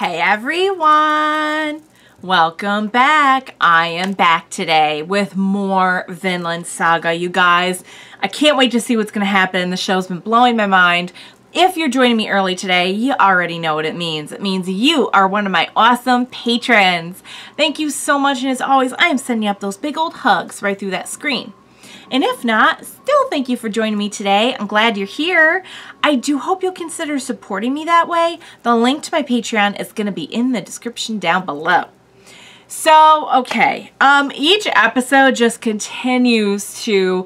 Hey everyone! Welcome back. I am back today with more Vinland Saga, you guys. I can't wait to see what's going to happen. The show's been blowing my mind. If you're joining me early today, you already know what it means. It means you are one of my awesome patrons. Thank you so much, and as always, I am sending you up those big old hugs right through that screen. And if not, still thank you for joining me today. I'm glad you're here. I do hope you'll consider supporting me that way. The link to my Patreon is going to be in the description down below. So, okay, each episode just continues to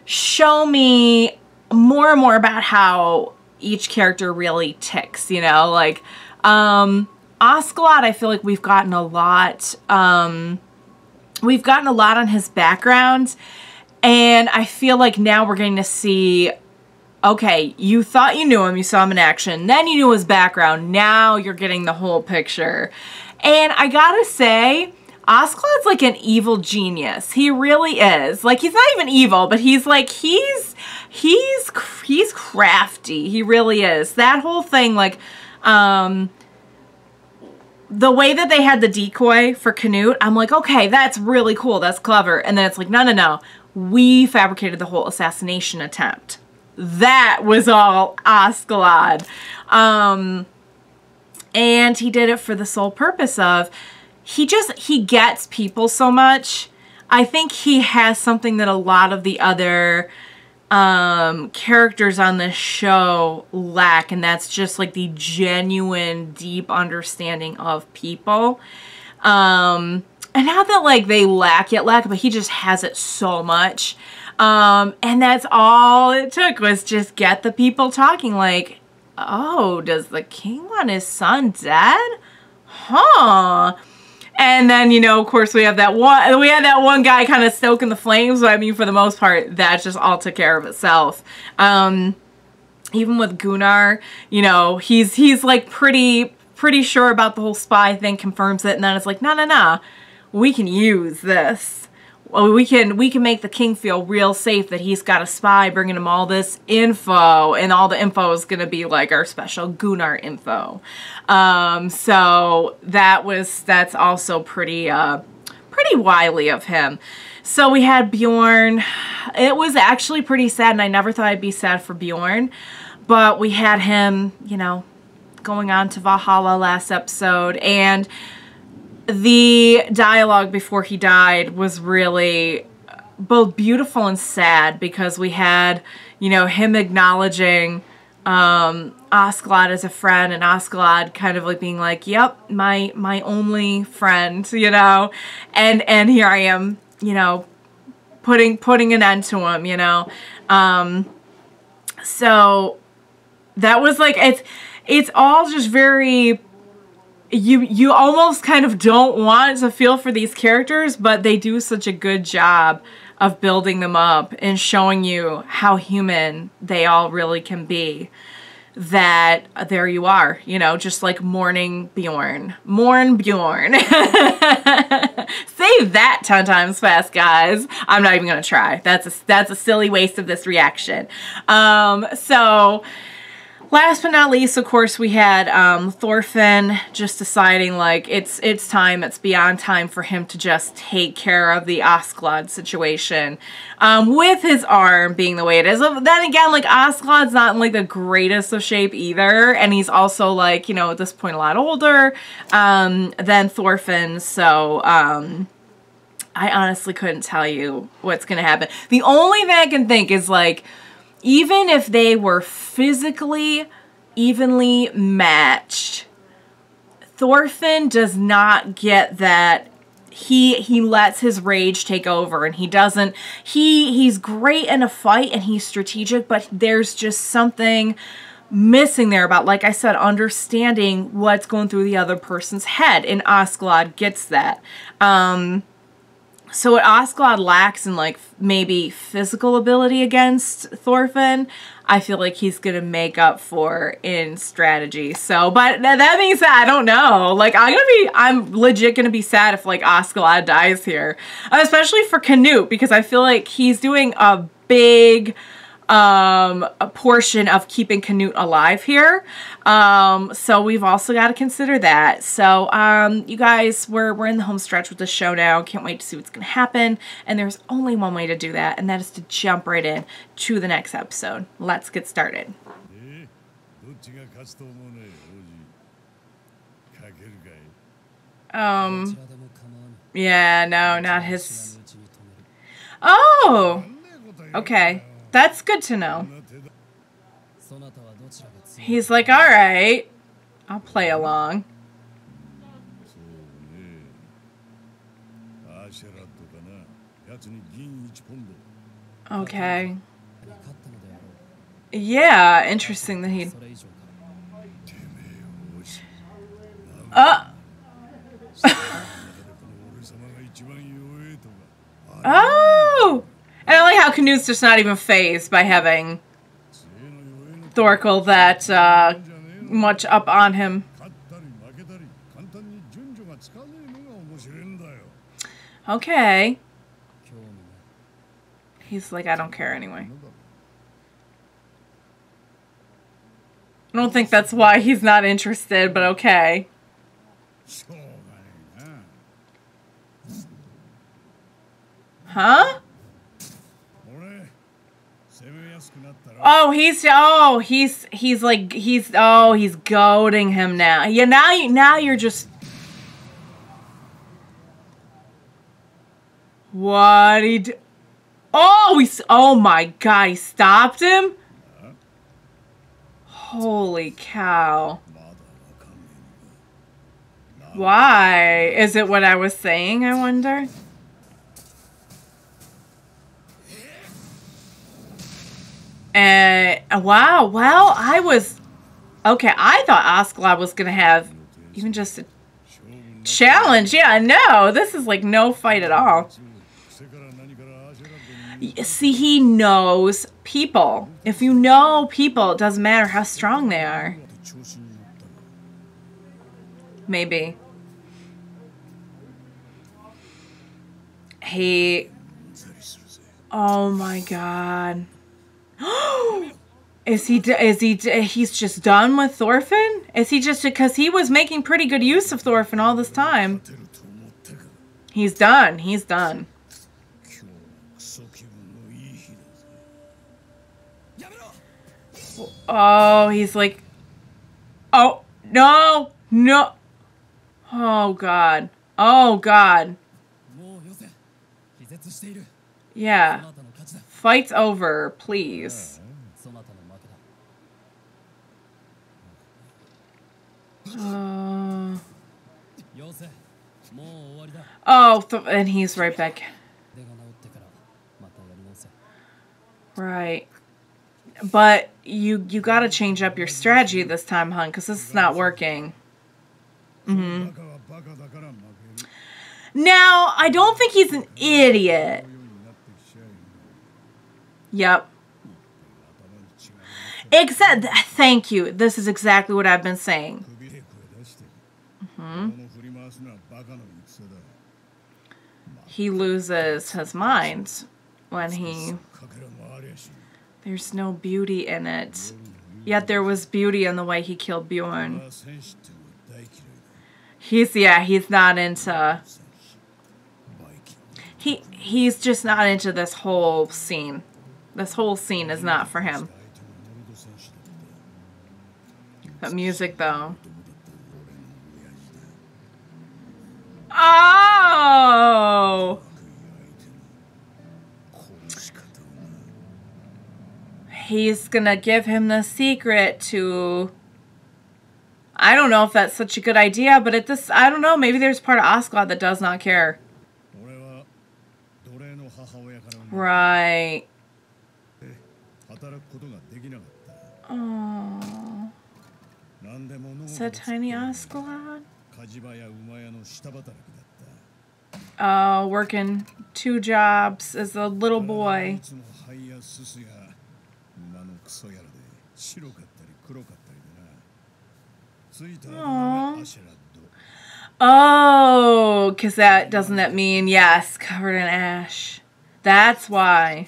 show me more and more about how each character really ticks, you know, like, Askeladd, I feel like we've gotten a lot on his background, and I feel like now we're getting to see, okay, you thought you knew him, you saw him in action, then you knew his background, now you're getting the whole picture. And I gotta say, Askeladd's like an evil genius. He really is. Like, he's not even evil, but he's like, he's crafty. He really is. That whole thing, like, the way that they had the decoy for Canute, I'm like, okay, that's really cool. That's clever. And then it's like, no. We fabricated the whole assassination attempt. That was all Askeladd. And he did it for the sole purpose of, he gets people so much. I think he has something that a lot of the other characters on this show lack, and that's just like the genuine, deep understanding of people. And not that like they lack, but he just has it so much. And that's all it took, was just get the people talking, like, oh, does the king want his son dead? Huh. And then, you know, of course, we had that one guy kind of stoking the flames, but I mean, for the most part, that just all took care of itself. Even with Gunnar, you know, he's like pretty sure about the whole spy thing, confirms it, and then it's like, no, we can use this. We can make the king feel real safe that he's got a spy bringing him all this info, and all the info is going to be like our special Gunnar info. So that's also pretty wily of him. So we had Bjorn. It was actually pretty sad, and I never thought I'd be sad for Bjorn, but we had him, you know, going on to Valhalla last episode, and the dialogue before he died was really both beautiful and sad, because we had, you know, him acknowledging Askeladd as a friend, and Askeladd kind of like being like, yep, my only friend, you know, and here I am, you know, putting an end to him, you know. So that was like, it's all just very, you almost kind of don't want to feel for these characters, but they do such a good job of building them up and showing you how human they all really can be, that there you are, you know, just like mourning Bjorn. Mourn Bjorn. Say that 10 times fast, guys. I'm not even gonna try. That's a silly waste of this reaction. So last but not least, of course, we had Thorfinn just deciding, like, it's time, it's beyond time for him to just take care of the Askeladd situation, with his arm being the way it is. Then again, like, Askeladd's not in, like, the greatest of shape either, and he's also, like, you know, at this point a lot older than Thorfinn, so I honestly couldn't tell you what's gonna happen. The only thing I can think is, like, even if they were physically evenly matched, Thorfinn does not get that. He lets his rage take over, and he doesn't, he's great in a fight and he's strategic, but there's just something missing there about, like I said, understanding what's going through the other person's head, and Askeladd gets that. So what Askeladd lacks in, like, maybe physical ability against Thorfinn, I feel like he's gonna make up for in strategy. So, but that being said, I don't know. Like, I'm legit gonna be sad if, like, Askeladd dies here. Especially for Canute, because I feel like he's doing a big a portion of keeping Canute alive here. So we've also got to consider that. So you guys, we're in the home stretch with the show now. Can't wait to see what's going to happen. And there's only one way to do that, and that is to jump right in to the next episode. Let's get started. Yeah, no, not his. Oh, okay. That's good to know. He's like, all right, I'll play along. Okay. Yeah, interesting that he... Oh! And I like how Canute's just not even fazed by having Thorkel that much up on him. Okay. He's like, I don't care anyway. I don't think that's why he's not interested, but okay. Huh? Oh, he's goading him now. Yeah, now you're just... What he do? Oh my God, he stopped him? Holy cow. Why? Is it what I was saying, I wonder? Wow, well, okay, I thought Askeladd was going to have even just a challenge. Yeah, no, this is like no fight at all. See, he knows people. If you know people, it doesn't matter how strong they are. Maybe. Oh my God. He's just done with Thorfinn? Is he just, because he was making pretty good use of Thorfinn all this time. He's done. He's done. Oh, he's like, oh, no, no. Oh, God. Oh, God. Yeah. Fight's over, please. And he's right back. Right. But you gotta change up your strategy this time, hun, because this is not working. Now, I don't think he's an idiot. Yep. Except, thank you. This is exactly what I've been saying. He loses his mind when there's no beauty in it. Yet there was beauty in the way he killed Bjorn. He's not into... He's just not into this whole scene. This whole scene is not for him. But music, though. Oh! He's gonna give him the secret to... I don't know if that's such a good idea, but I don't know, maybe there's part of Askeladd that does not care. Right. Oh. Is that tiny Askeladd? Oh, working 2 jobs as a little boy. Aww. Oh, because doesn't that mean, yes, covered in ash. That's why.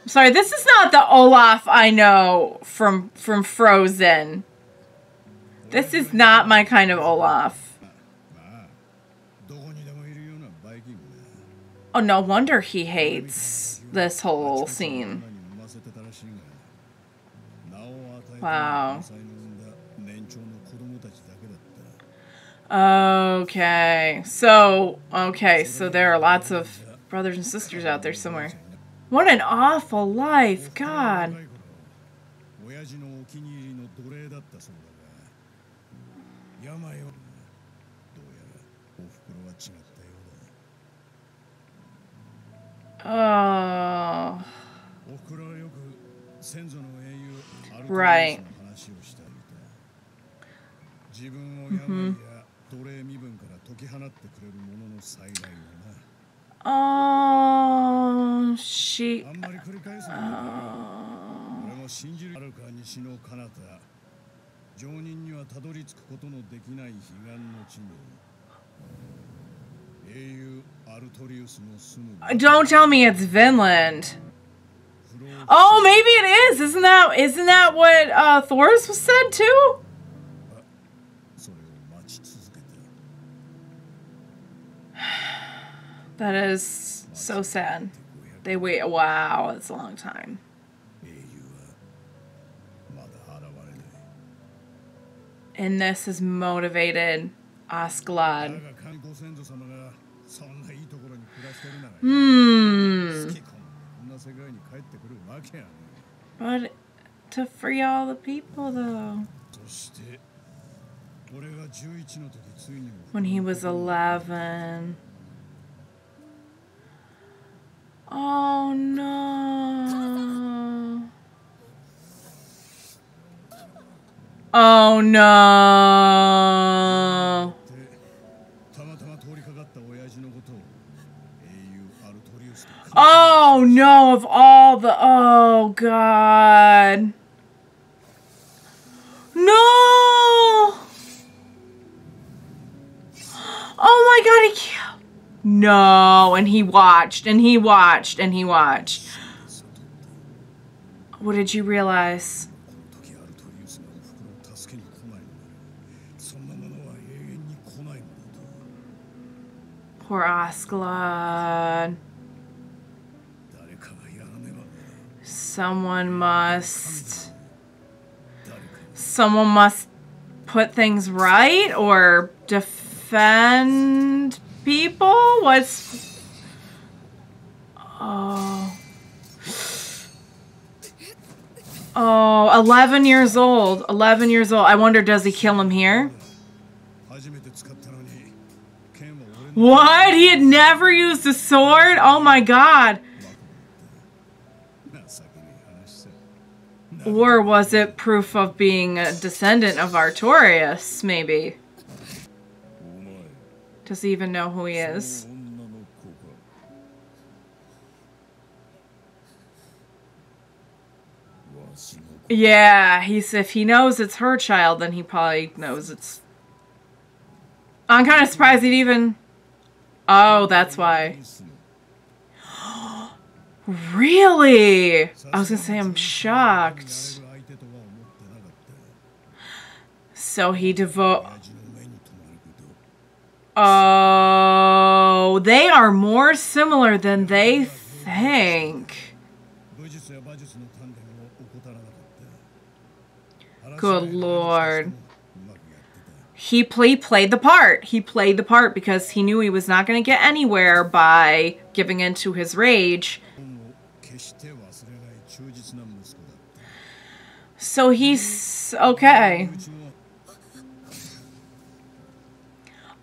Sorry, this is not the Olaf I know from Frozen. This is not my kind of Olaf. Oh, no wonder he hates this whole scene. Wow. Okay, so there are lots of brothers and sisters out there somewhere. What an awful life, God. Oh. Right. Mm-hmm. Oh, she... Don't tell me it's Vinland. Oh, maybe it is. Isn't that what Thor's was said too? That is so sad. They wait. Wow, that's a long time. And this has motivated Askeladd. But to free all the people, though. When he was 11. Oh, no. Oh, no. Oh, no, of all the... Oh, God. No! Oh, my God, he killed... No, and he watched, and he watched, and he watched. What did you realize? Poor Askeladd. Someone must put things right or defend people? What's... Oh, 11 years old. 11 years old. I wonder, does he kill him here? What? He had never used a sword? Oh my God. Or was it proof of being a descendant of Artorias, maybe? Does he even know who he is? Yeah, if he knows it's her child, then he probably knows it's... I'm kind of surprised he'd even... Oh, that's why. Really? I was gonna say I'm shocked. So he Oh, they are more similar than they think. Good Lord. He played the part. He played the part because he knew he was not going to get anywhere by giving in to his rage. So he's... okay.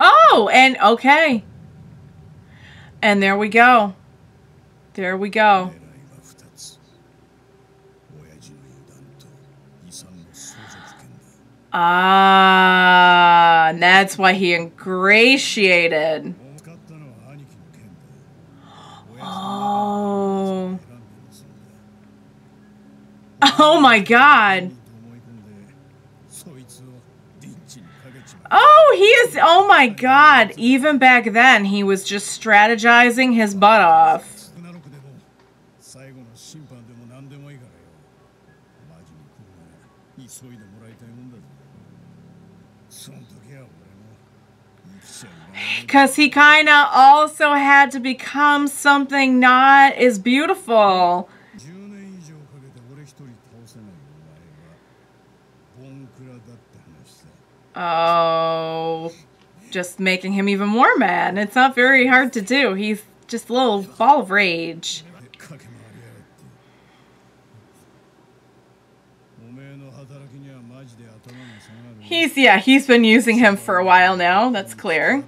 Oh, and okay. And there we go. There we go. Ah, and that's why he ingratiated. Oh. Oh my God. Oh, he is, oh my God. Even back then, he was just strategizing his butt off. Because he kind of also had to become something not as beautiful. Oh, just making him even more mad. It's not very hard to do. He's just a little ball of rage. He's been using him for a while now. That's clear.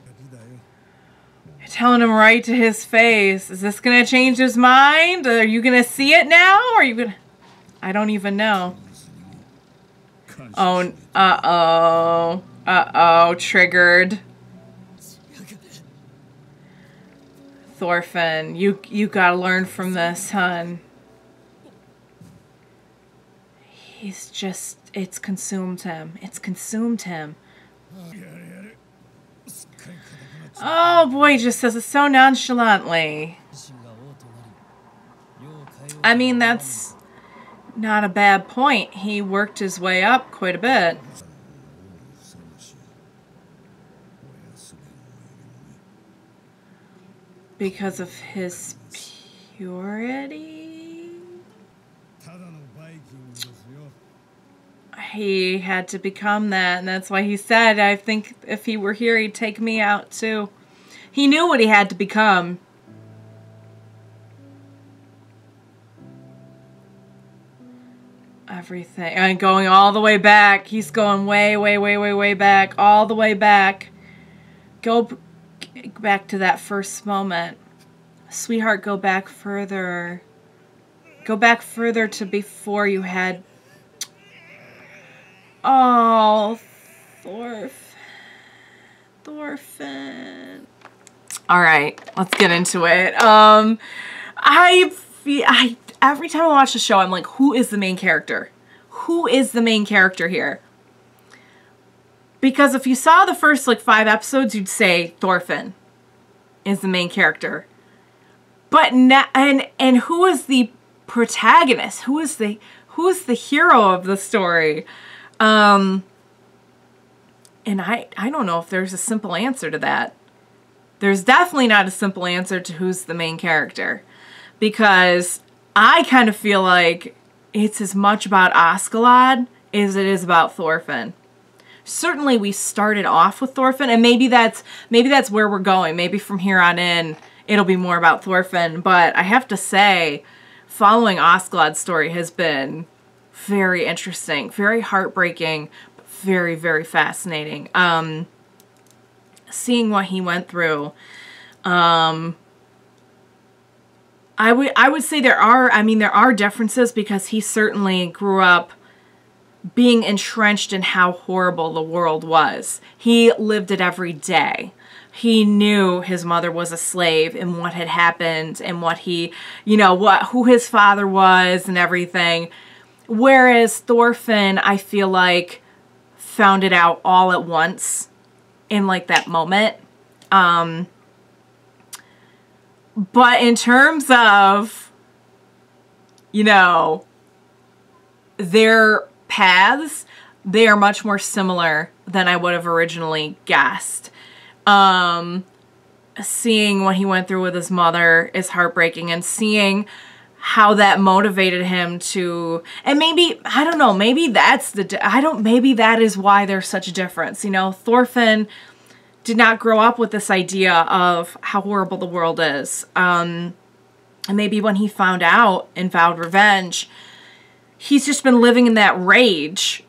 You're telling him right to his face. Is this going to change his mind? Are you going to see it now? Or are you going to... I don't even know. Oh, uh-oh. Uh-oh, triggered. Thorfinn, you gotta learn from this, hun. He's just, it's consumed him. It's consumed him. Oh boy, he just says it so nonchalantly. I mean, that's not a bad point. He worked his way up quite a bit. Because of his purity? He had to become that, and that's why he said, I think if he were here, he'd take me out too. He knew what he had to become. Everything. And going all the way back. He's going way back. All the way back. Go back to that first moment. Sweetheart, go back further. Go back further to before you had... Oh, Thorfinn. All right, let's get into it. Every time I watch the show, I'm like, who is the main character? Who is the main character here? Because if you saw the first, like, 5 episodes, you'd say Thorfinn is the main character. But and who is the protagonist? Who is the hero of the story? And I don't know if there's a simple answer to that. There's definitely not a simple answer to who's the main character. Because I kind of feel like it's as much about Askeladd as it is about Thorfinn. Certainly we started off with Thorfinn, and maybe that's where we're going. Maybe from here on in, it'll be more about Thorfinn. But I have to say, following Askeladd's story has been very interesting, very heartbreaking, but very, very fascinating. Seeing what he went through, I would say there are differences, because he certainly grew up being entrenched in how horrible the world was. He lived it every day. He knew his mother was a slave and what had happened and what he, who his father was and everything. Whereas Thorfinn, I feel like, found it out all at once in like that moment. But in terms of, their paths, they are much more similar than I would have originally guessed. Seeing what he went through with his mother is heartbreaking, and seeing how that motivated him to, and maybe, I don't know, maybe that's maybe that is why there's such a difference. Thorfinn did not grow up with this idea of how horrible the world is. And maybe when he found out and vowed revenge, he's just been living in that rage,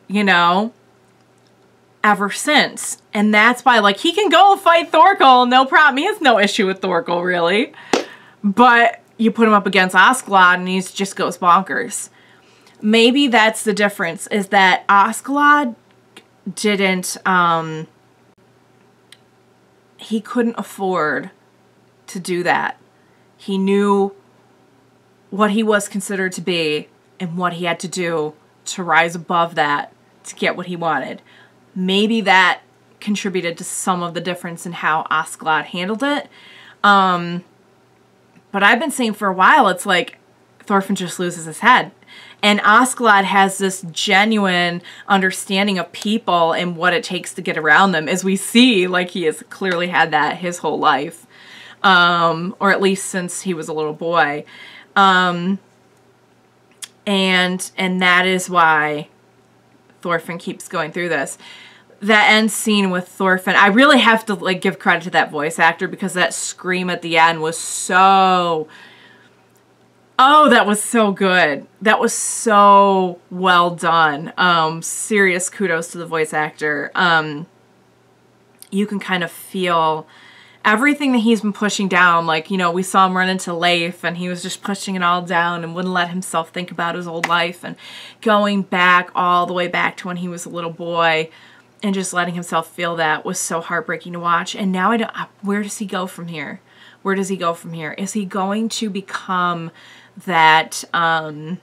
ever since. And that's why, like, he can go fight Thorkel, no problem. He has no issue with Thorkel, really. But you put him up against Askeladd and he just goes bonkers. Maybe that's the difference, is that Askeladd didn't, he couldn't afford to do that. He knew what he was considered to be and what he had to do to rise above that to get what he wanted. Maybe that contributed to some of the difference in how Askeladd handled it. But I've been saying for a while, it's like Thorfinn just loses his head. And Askeladd has this genuine understanding of people and what it takes to get around them, as we see, like, he has clearly had that his whole life, or at least since he was a little boy. And that is why Thorfinn keeps going through this. That end scene with Thorfinn, I really have to, like, give credit to that voice actor, because that scream at the end was so... Oh, that was so good. That was so well done. Serious kudos to the voice actor. You can kind of feel everything that he's been pushing down. Like, you know, we saw him run into Leif, and he was just pushing it all down and wouldn't let himself think about his old life, and going back all the way back to when he was a little boy and just letting himself feel that was so heartbreaking to watch. And now I don't... Where does he go from here? Where does he go from here? Is he going to become that kind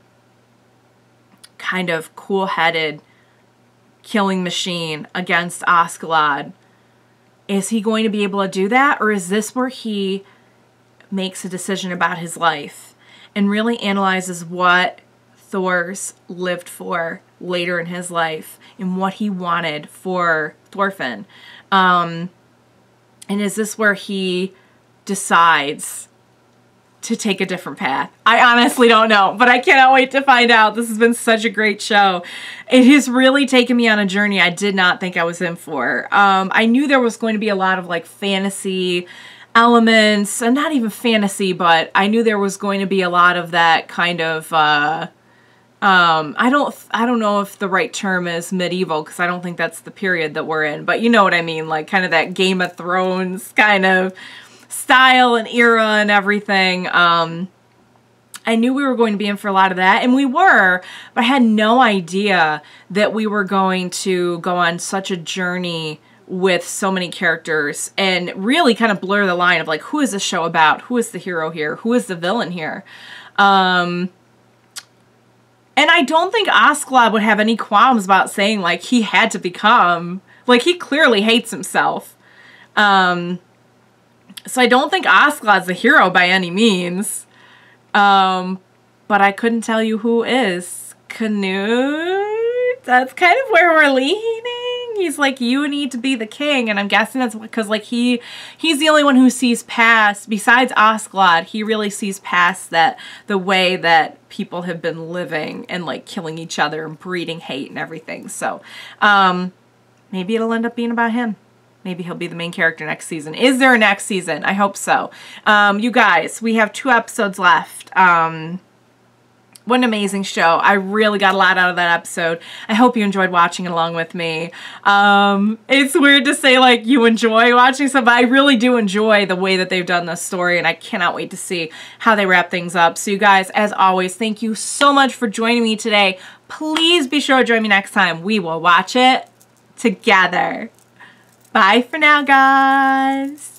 of cool-headed killing machine against Askeladd? Is he going to be able to do that? Or is this where he makes a decision about his life and really analyzes what Thor's lived for later in his life and what he wanted for Thorfinn? And is this where he decides to take a different path? I honestly don't know, but I cannot wait to find out. This has been such a great show. It has really taken me on a journey I did not think I was in for. I knew there was going to be a lot of, like, fantasy elements, and not even fantasy, but I knew there was going to be a lot of that kind of, I don't know if the right term is medieval, because I don't think that's the period that we're in, but you know what I mean, like kind of that Game of Thrones kind of style and era and everything. I knew we were going to be in for a lot of that, and we were, but I had no idea that we were going to go on such a journey with so many characters and really kind of blur the line of, like, who is this show about? Who is the hero here? Who is the villain here? And I don't think Askeladd would have any qualms about saying, like, he had to become, like, he clearly hates himself. So I don't think Askeladd's the hero by any means. But I couldn't tell you who is. Canute? That's kind of where we're leaning. He's like, you need to be the king. And I'm guessing that's because, like, he's the only one who sees past, besides Askeladd, he really sees past that, the way that people have been living and, like, killing each other and breeding hate and everything. So, maybe it'll end up being about him. Maybe he'll be the main character next season. Is there a next season? I hope so. You guys, we have 2 episodes left. What an amazing show. I really got a lot out of that episode. I hope you enjoyed watching along with me. It's weird to say, like, you enjoy watching stuff, but I really do enjoy the way that they've done this story, and I cannot wait to see how they wrap things up. So you guys, as always, thank you so much for joining me today. Please be sure to join me next time. We will watch it together. Bye for now, guys.